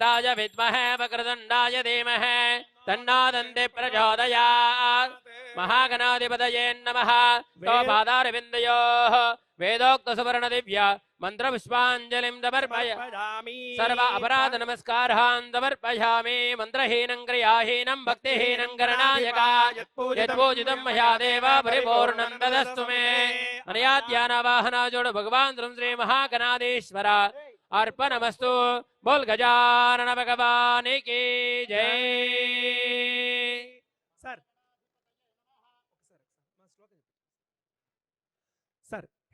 अनिरुद्धाय विद्महे वक्रतुण्डाय धीमहि तन्नो दन्ति प्रचोदयात् महागणाधिपतये नमः तवपादारविन्दयोः वेदोक्तसुवर्णदिव्य मन्त्रपुष्पाञ्जलिं समर्पयामि सर्व अपराध नमस्कारान् समर्पयामि मन्त्रहीनं क्रियाहीनं भक्तिहीनं गणनायका यत्पूजितं मया देव परिपूर्णं तदस्तु मे अनया ध्यानवाहनाजोड़ भगवान श्री महागणाधीश्वर अर्पणमस्तु बोल गजानन भगवान की जय। सर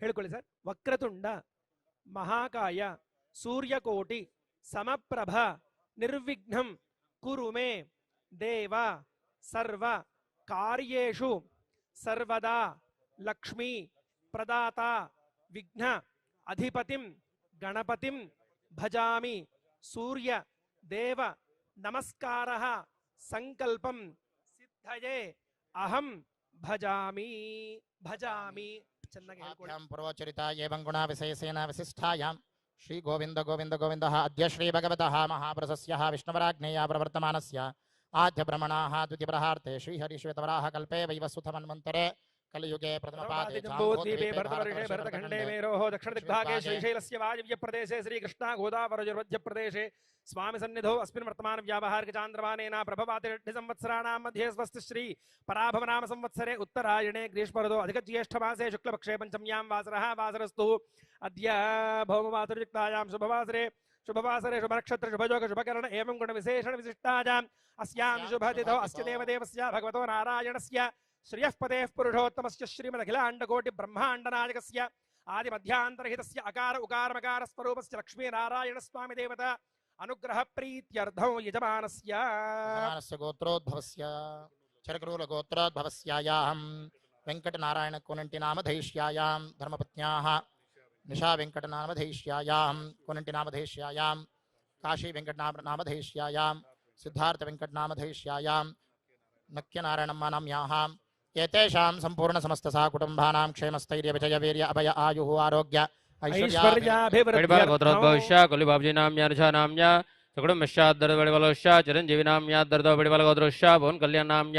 हेळिಕೊಳ್ಳಿ सर वक्रतुंड महाकाय सूर्यकोटि समप्रभ निर्विघ्नं कुरु मे देव सर्व कार्येषु सर्वदा लक्ष्मी प्रदाता विघ्न अधिपतिं गणपतिं भजामि सूर्य देव नमस्कारः संकल्पं सिद्धये अहं भजामि भजामि पूर्वचरिता एवं गुणा विशेषेण विशिष्टायां श्री गोविंद गोविंद गोविंदः अद्य श्री भगवतः महापुरुषस्य विष्णुवराज्ञया प्रवर्तमानस्य आद्य ब्रह्मणाः द्वितीयप्रहार्थे श्रीहरिश्वेतवराह कल्पे वैवस्वतमन्वन्तरे कलियुगे प्रथमपादे जम्बूद्वीपे भरतवर्षे भरतखण्डे मेरोः दक्षिणदिग्भागे श्रीशैलस्य वायव्यप्रदेशे श्रीकृष्णा गोदावरीमध्यप्रदेशे स्वामी सन्निधौ अस्मिन् वर्तमान व्यावहारिक चान्द्रमानेन प्रभवाति 8 संवत्सराणां मध्ये स्वस्ति श्री पराभवनाम संवत्सरे उत्तरायणे ग्रीष्मऋतौ अधिकज्येष्ठमासे शुक्लपक्षे पंचम्यां वासरः वासरस्तु अद्य भौमवासरयुक्तायां शुभवासरे शुभनक्षत्र शुभयोग शुभकरण एवं गुणविशेषण विशिष्टायाम् अस्यां शुभतिथौ अस्य देवदेवस्य भगवतो नारायणस्य श्रियः पदेः पुरुषोत्तमस्य श्रीमदखिलाण्डकोटि ब्रह्माण्डनायकस्य आदिमध्यान्तरहितस्य अकार उकार मकार स्वरूपस्य लक्ष्मीनारायणस्वामी देवता अनुग्रह प्रीत्यर्थं यजमानस्य गोत्रोद्भवस्य चरकरूल गोत्रोद्भवस्यायां वेंकटनारायण कोनंटी नामधेष्यायां धर्मपत्न्याः निशा वेंकटनामधेष्यायां कोनंटी नामधेष्यायां काशी वेंकटनामधेष्यायां सिद्धार्थ वेंकटनामधेष्यायां नक्यनारायणम्मा नाम्याः एतेषां संपूर्ण समस्त सा कुटुंबानां क्षेमस्थैर्य विजय वीर्य अभय आयुः आरोग्य ऐश्वर्याभिवृद्ध्या कुलिबाबजी नाम्या ऋषा नाम्या सकुटुम्बश्चाद्दर्दवडिबलोश्च चिरञ्जीवी नाम्या दर्दवडिबलगोत्रोश्च भुवन कल्याण नाम्या